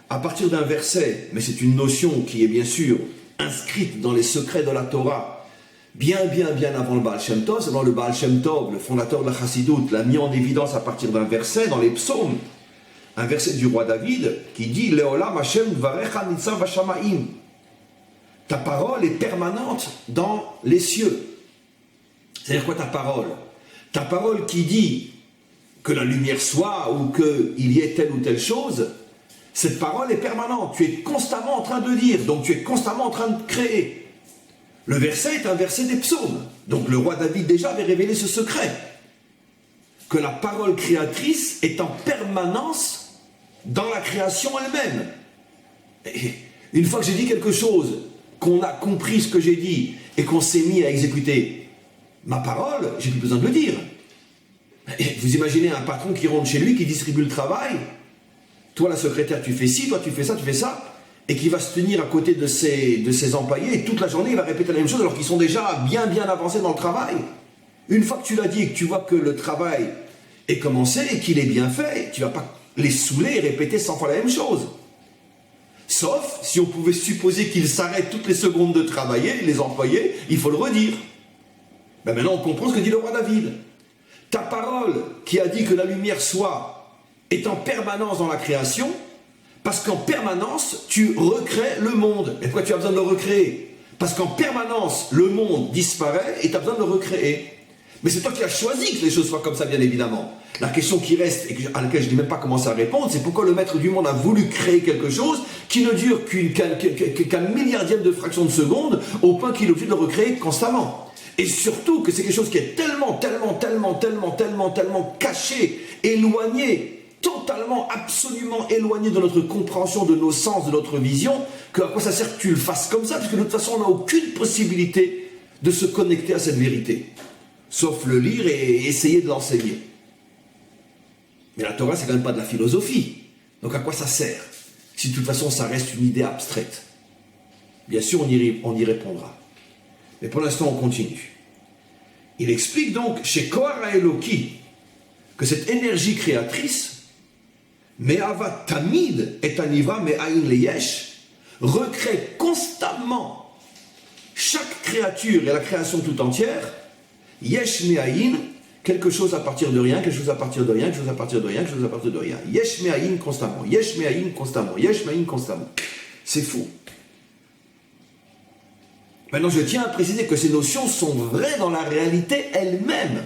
A: à partir d'un verset, mais c'est une notion qui est bien sûr inscrite dans les secrets de la Torah, bien avant le Baal Shem Tov. C'est le Baal Shem Tov, le fondateur de la Chassidoute, l'a mis en évidence à partir d'un verset dans les psaumes, un verset du roi David qui dit Leolam Hashem Dvarecha Nitzav Hashamaim. Ta parole est permanente dans les cieux. C'est-à-dire quoi ta parole? Ta parole qui dit que la lumière soit ou qu'il y ait telle ou telle chose, cette parole est permanente. Tu es constamment en train de dire, donc tu es constamment en train de créer. Le verset est un verset des psaumes. Donc le roi David déjà avait révélé ce secret, que la parole créatrice est en permanence dans la création elle-même. Et une fois que j'ai dit quelque chose, qu'on a compris ce que j'ai dit et qu'on s'est mis à exécuter ma parole, j'ai plus besoin de le dire. Et vous imaginez un patron qui rentre chez lui, qui distribue le travail, toi la secrétaire tu fais ci, toi tu fais ça, et qui va se tenir à côté de ses employés, et toute la journée il va répéter la même chose alors qu'ils sont déjà bien avancés dans le travail. Une fois que tu l'as dit et que tu vois que le travail est commencé et qu'il est bien fait, tu ne vas pas les saouler et répéter 100 fois la même chose. Sauf si on pouvait supposer qu'ils s'arrêtent toutes les secondes de travailler, les employés, il faut le redire. Ben maintenant on comprend ce que dit le roi David. Ta parole qui a dit que la lumière soit est en permanence dans la création, parce qu'en permanence tu recrées le monde. Et pourquoi tu as besoin de le recréer? Parce qu'en permanence le monde disparaît et tu as besoin de le recréer. Mais c'est toi qui as choisi que les choses soient comme ça, bien évidemment. La question qui reste, et à laquelle je n'ai même pas commencé à répondre, c'est pourquoi le maître du monde a voulu créer quelque chose qui ne dure qu'un milliardième de fraction de seconde, au point qu'il est obligé de le recréer constamment. Et surtout que c'est quelque chose qui est tellement caché, éloigné, totalement, absolument éloigné de notre compréhension, de nos sens, de notre vision, que à quoi ça sert que tu le fasses comme ça, parce que de toute façon on n'a aucune possibilité de se connecter à cette vérité. Sauf le lire et essayer de l'enseigner. Mais la Torah, c'est quand même pas de la philosophie. Donc à quoi ça sert? Si de toute façon ça reste une idée abstraite. Bien sûr, on y répondra. Mais pour l'instant, on continue. Il explique donc chez Kohara Eloki que cette énergie créatrice, Me'ava Tamid et Anivra Me'ain Leyesh, recrée constamment chaque créature et la création tout entière. Yesh me'ayin, quelque chose à partir de rien, quelque chose à partir de rien, quelque chose à partir de rien, quelque chose à partir de rien. Yesh me'ayin constamment, yesh me'ayin constamment, yesh me'ayin constamment. C'est fou. Maintenant, je tiens à préciser que ces notions sont vraies dans la réalité elle-même.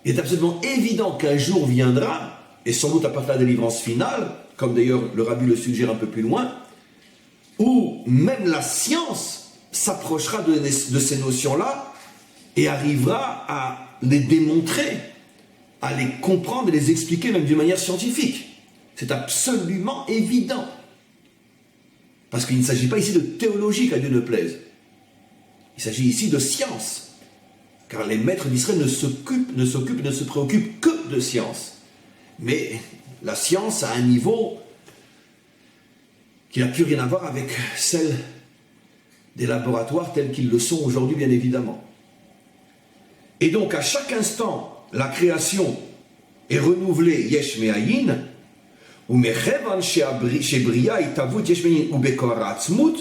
A: Il est absolument évident qu'un jour viendra, et sans doute à partir de la délivrance finale, comme d'ailleurs le rabbi le suggère un peu plus loin, où même la science s'approchera de ces notions-là, et arrivera à les démontrer, à les comprendre et les expliquer même d'une manière scientifique. C'est absolument évident. Parce qu'il ne s'agit pas ici de théologie, qu'à Dieu ne plaise. Il s'agit ici de science. Car les maîtres d'Israël ne se préoccupent que de science. Mais la science a un niveau qui n'a plus rien à voir avec celle des laboratoires tels qu'ils le sont aujourd'hui, bien évidemment. Et donc, à chaque instant, la création est renouvelée, yesh me'ayin, ou mechevan shebria itavut yesh me'ayin ou bekora atzmut.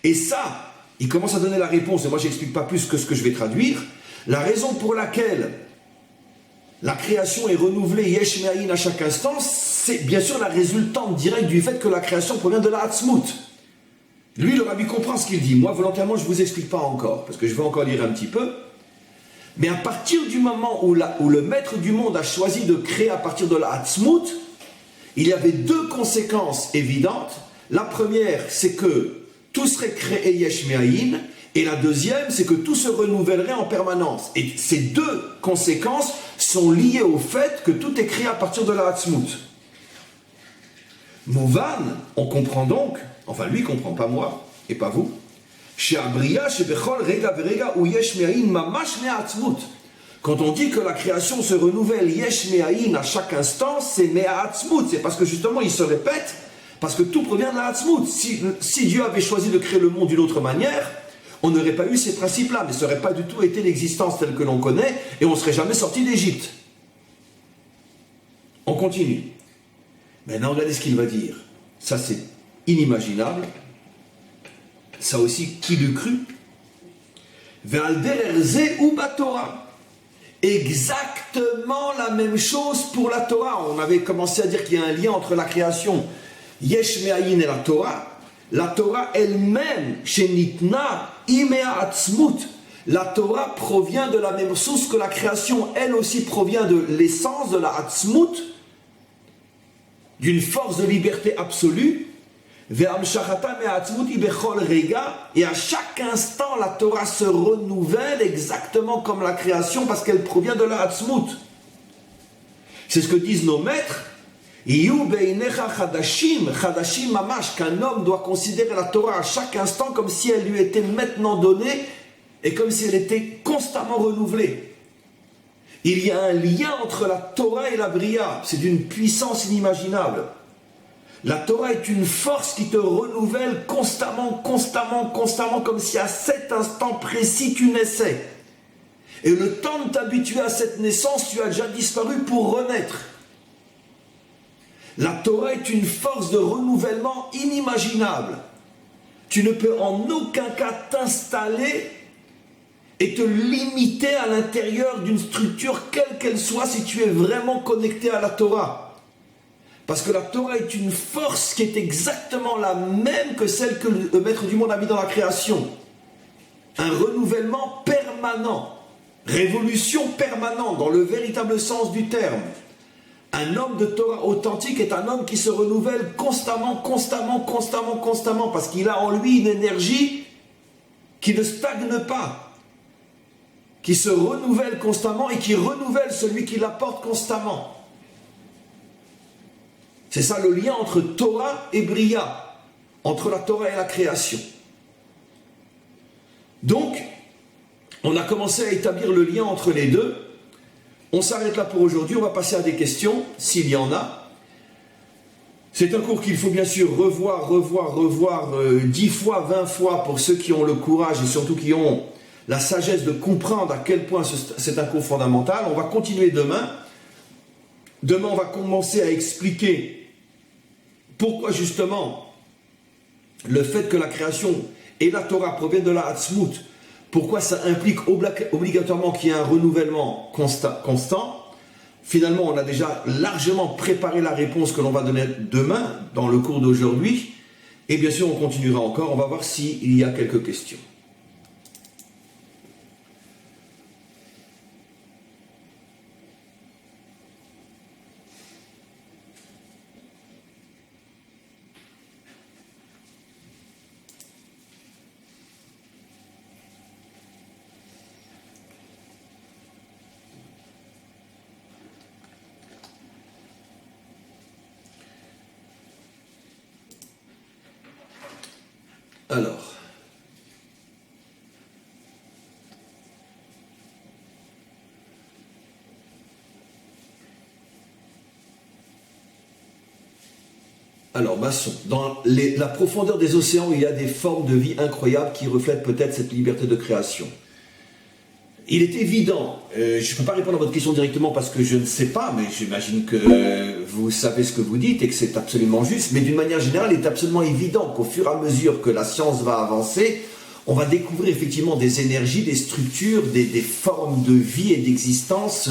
A: Et ça, il commence à donner la réponse, et moi je n'explique pas plus que ce que je vais traduire. La raison pour laquelle la création est renouvelée, yesh me'ayin, à chaque instant, c'est bien sûr la résultante directe du fait que la création provient de la atzmut. Lui, le rabbi comprend ce qu'il dit. Moi, volontairement, je ne vous explique pas encore, parce que je vais encore lire un petit peu. Mais à partir du moment où le maître du monde a choisi de créer à partir de la Hatzmut, il y avait deux conséquences évidentes. La première, c'est que tout serait créé yesh me'ayin, et la deuxième, c'est que tout se renouvellerait en permanence. Et ces deux conséquences sont liées au fait que tout est créé à partir de la Hatzmut. Mouvan, on comprend donc, enfin lui comprend, pas moi, et pas vous, quand on dit que la création se renouvelle yesh me'ayin à chaque instant, c'est me'atzmut, c'est parce que justement il se répète, parce que tout provient de la atzmut. Si Dieu avait choisi de créer le monde d'une autre manière, on n'aurait pas eu ces principes-là, mais ça n'aurait pas du tout été l'existence telle que l'on connaît, et on ne serait jamais sorti d'Égypte. On continue. Maintenant, regardez ce qu'il va dire. Ça, c'est inimaginable. Ça aussi, qui l'eût cru? Ve'al derer ze ou Torah. Exactement la même chose pour la Torah. On avait commencé à dire qu'il y a un lien entre la création Yesh Me'ayin et la Torah. La Torah elle-même, chez Nitna, Imea Atzmut. La Torah provient de la même source que la création, elle aussi provient de l'essence de la Atzmut, d'une force de liberté absolue. Et à chaque instant, la Torah se renouvelle exactement comme la création parce qu'elle provient de la Atzmut. C'est ce que disent nos maîtres. Qu'un homme doit considérer la Torah à chaque instant comme si elle lui était maintenant donnée et comme si elle était constamment renouvelée. Il y a un lien entre la Torah et la Bria. C'est d'une puissance inimaginable. La Torah est une force qui te renouvelle constamment, comme si à cet instant précis tu naissais. Et le temps de t'habituer à cette naissance, tu as déjà disparu pour renaître. La Torah est une force de renouvellement inimaginable. Tu ne peux en aucun cas t'installer et te limiter à l'intérieur d'une structure quelle qu'elle soit si tu es vraiment connecté à la Torah. Parce que la Torah est une force qui est exactement la même que celle que le Maître du monde a mis dans la création. Un renouvellement permanent, révolution permanente dans le véritable sens du terme. Un homme de Torah authentique est un homme qui se renouvelle constamment, parce qu'il a en lui une énergie qui ne stagne pas, qui se renouvelle constamment et qui renouvelle celui qui l'apporte constamment. C'est ça le lien entre Torah et Bria, entre la Torah et la création. Donc, on a commencé à établir le lien entre les deux. On s'arrête là pour aujourd'hui, on va passer à des questions, s'il y en a. C'est un cours qu'il faut bien sûr revoir 10 fois, 20 fois pour ceux qui ont le courage et surtout qui ont la sagesse de comprendre à quel point c'est un cours fondamental. On va continuer demain. Demain, on va commencer à expliquer pourquoi justement le fait que la création et la Torah proviennent de la Hatzmut, pourquoi ça implique obligatoirement qu'il y ait un renouvellement constant. Finalement, on a déjà largement préparé la réponse que l'on va donner demain dans le cours d'aujourd'hui. Et bien sûr, on continuera encore. On va voir s'il y a quelques questions. Alors, Masson, dans la profondeur des océans, il y a des formes de vie incroyables qui reflètent peut-être cette liberté de création. Il est évident, je ne peux pas répondre à votre question directement parce que je ne sais pas, mais j'imagine que vous savez ce que vous dites et que c'est absolument juste, mais d'une manière générale, il est absolument évident qu'au fur et à mesure que la science va avancer, on va découvrir effectivement des énergies, des structures, des formes de vie et d'existence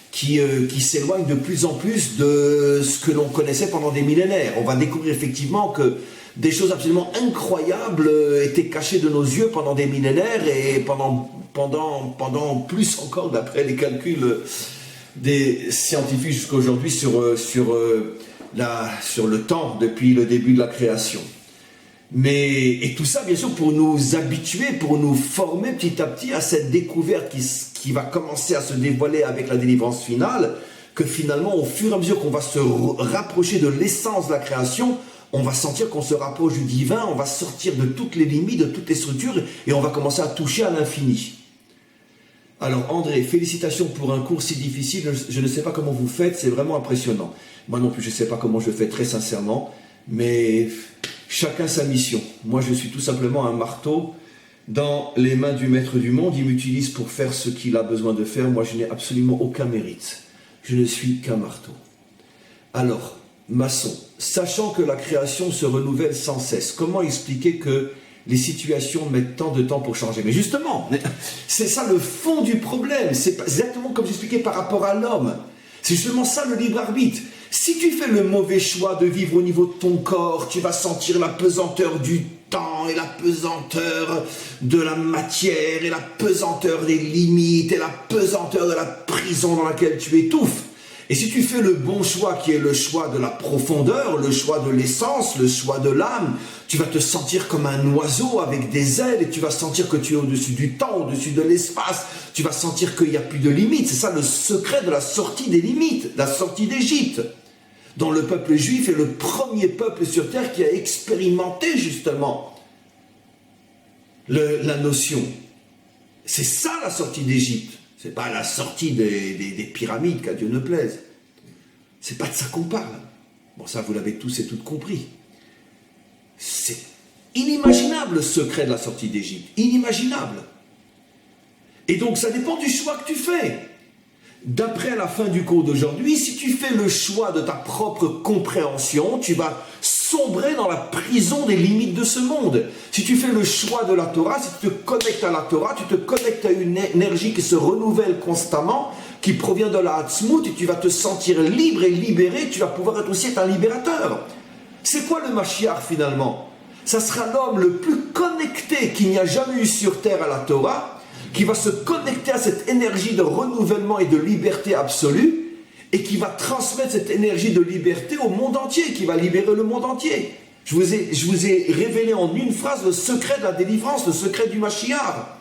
A: qui s'éloignent de plus en plus de ce que l'on connaissait pendant des millénaires. On va découvrir effectivement que des choses absolument incroyables étaient cachées de nos yeux pendant des millénaires et pendant plus encore, d'après les calculs des scientifiques jusqu'à aujourd'hui sur le temps depuis le début de la création. Et tout ça, bien sûr, pour nous habituer, pour nous former petit à petit à cette découverte qui va commencer à se dévoiler avec la délivrance finale, que finalement, au fur et à mesure qu'on va se rapprocher de l'essence de la création, on va sentir qu'on se rapproche du divin, on va sortir de toutes les limites, de toutes les structures, et on va commencer à toucher à l'infini. Alors André, félicitations pour un cours si difficile, je ne sais pas comment vous faites, c'est vraiment impressionnant. Moi non plus, je ne sais pas comment je fais très sincèrement, mais chacun sa mission. Moi, je suis tout simplement un marteau dans les mains du maître du monde. Il m'utilise pour faire ce qu'il a besoin de faire. Moi, je n'ai absolument aucun mérite. Je ne suis qu'un marteau. Alors, maçon, sachant que la création se renouvelle sans cesse, comment expliquer que les situations mettent tant de temps pour changer? Mais justement, c'est ça le fond du problème. C'est exactement comme j'expliquais par rapport à l'homme. C'est justement ça le libre arbitre. Si tu fais le mauvais choix de vivre au niveau de ton corps, tu vas sentir la pesanteur du temps et la pesanteur de la matière et la pesanteur des limites et la pesanteur de la prison dans laquelle tu étouffes. Et si tu fais le bon choix qui est le choix de la profondeur, le choix de l'essence, le choix de l'âme, tu vas te sentir comme un oiseau avec des ailes et tu vas sentir que tu es au-dessus du temps, au-dessus de l'espace. Tu vas sentir qu'il n'y a plus de limites. C'est ça le secret de la sortie des limites, la sortie d'Égypte, dont le peuple juif est le premier peuple sur terre qui a expérimenté justement la notion. C'est ça la sortie d'Égypte. C'est pas la sortie des pyramides, qu'à Dieu ne plaise. C'est pas de ça qu'on parle. Bon, ça, vous l'avez tous et toutes compris. C'est inimaginable le secret de la sortie d'Égypte. Inimaginable. Et donc, ça dépend du choix que tu fais. D'après la fin du cours d'aujourd'hui, si tu fais le choix de ta propre compréhension, tu vas sombrer dans la prison des limites de ce monde. Si tu fais le choix de la Torah, si tu te connectes à la Torah, tu te connectes à une énergie qui se renouvelle constamment, qui provient de la Hatzmout, et tu vas te sentir libre et libéré, tu vas pouvoir être aussi un libérateur. C'est quoi le Mashiach finalement? Ça sera l'homme le plus connecté qu'il n'y a jamais eu sur terre à la Torah, qui va se connecter à cette énergie de renouvellement et de liberté absolue, et qui va transmettre cette énergie de liberté au monde entier, qui va libérer le monde entier. Je vous ai révélé en une phrase le secret de la délivrance, le secret du Mashiach.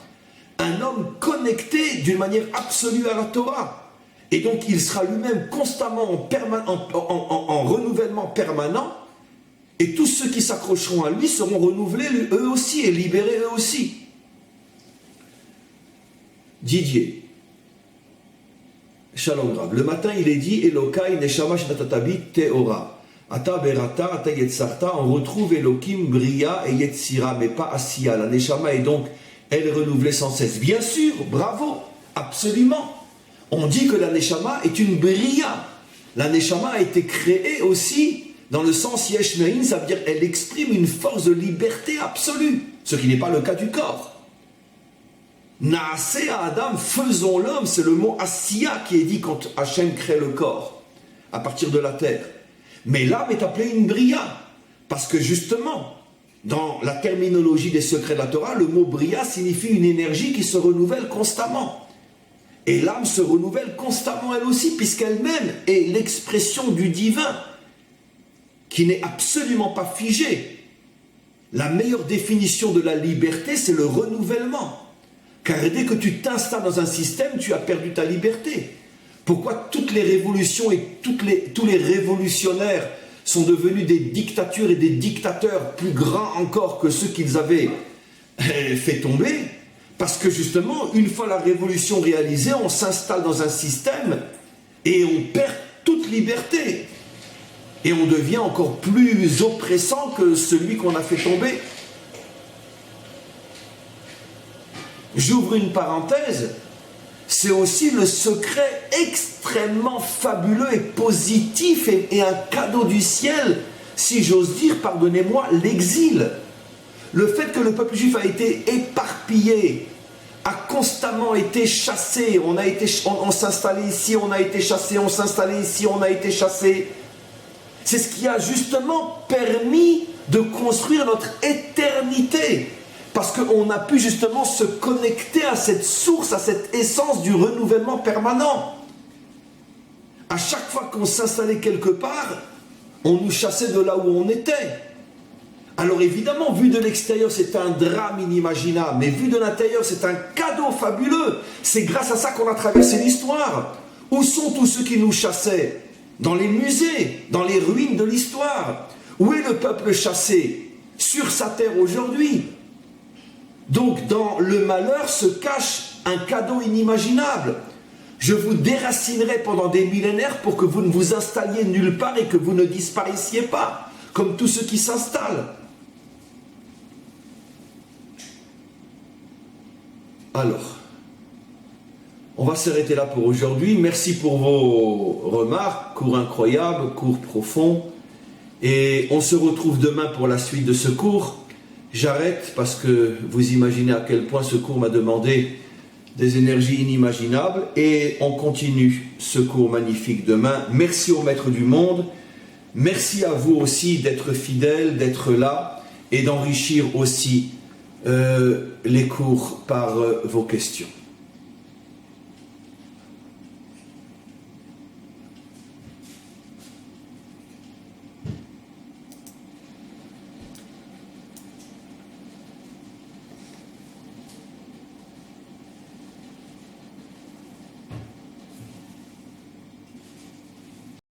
A: Un homme connecté d'une manière absolue à la Torah. Et donc il sera lui-même constamment en renouvellement permanent, et tous ceux qui s'accrocheront à lui seront renouvelés eux aussi, et libérés eux aussi. Didier, Shalom Rav. Le matin, il est dit Elokai neshama shnatatabit teora. Ata berata, ata yetzarta. On retrouve Elokim, Bria et Yetzira, mais pas Asiya. La neshama est donc, elle est renouvelée sans cesse. Bien sûr, bravo, absolument. On dit que la neshama est une Bria. La neshama a été créée aussi dans le sens yesh me'in, ça veut dire elle exprime une force de liberté absolue, ce qui n'est pas le cas du corps. Naaseh Adam, faisons l'homme, c'est le mot Asiya qui est dit quand Hachem crée le corps, à partir de la terre. Mais l'âme est appelée une Bria, parce que justement, dans la terminologie des secrets de la Torah, le mot Bria signifie une énergie qui se renouvelle constamment. Et l'âme se renouvelle constamment elle aussi, puisqu'elle-même est l'expression du divin, qui n'est absolument pas figée. La meilleure définition de la liberté, c'est le renouvellement. Car dès que tu t'installes dans un système, tu as perdu ta liberté. Pourquoi toutes les révolutions et tous les révolutionnaires sont devenus des dictatures et des dictateurs plus grands encore que ceux qu'ils avaient fait tomber? Parce que justement, une fois la révolution réalisée, on s'installe dans un système et on perd toute liberté. Et on devient encore plus oppressant que celui qu'on a fait tomber. J'ouvre une parenthèse, c'est aussi le secret extrêmement fabuleux et positif et un cadeau du ciel, si j'ose dire, pardonnez-moi, l'exil. Le fait que le peuple juif a été éparpillé, a constamment été chassé, on s'installait ici, on a été chassé, on s'installait ici, on a été chassé. C'est ce qui a justement permis de construire notre éternité. Parce qu'on a pu justement se connecter à cette source, à cette essence du renouvellement permanent. À chaque fois qu'on s'installait quelque part, on nous chassait de là où on était. Alors évidemment, vu de l'extérieur, c'est un drame inimaginable, mais vu de l'intérieur, c'est un cadeau fabuleux. C'est grâce à ça qu'on a traversé l'histoire. Où sont tous ceux qui nous chassaient? Dans les musées, dans les ruines de l'histoire. Où est le peuple chassé? Sur sa terre aujourd'hui. Donc dans le malheur se cache un cadeau inimaginable. Je vous déracinerai pendant des millénaires pour que vous ne vous installiez nulle part et que vous ne disparaissiez pas, comme tous ceux qui s'installent. Alors, On va s'arrêter là pour aujourd'hui. Merci pour vos remarques, cours incroyable, cours profond. Et on se retrouve demain pour la suite de ce cours. J'arrête parce que vous imaginez à quel point ce cours m'a demandé des énergies inimaginables. Et on continue ce cours magnifique demain. Merci au Maître du Monde. Merci à vous aussi d'être fidèles, d'être là et d'enrichir aussi les cours par vos questions.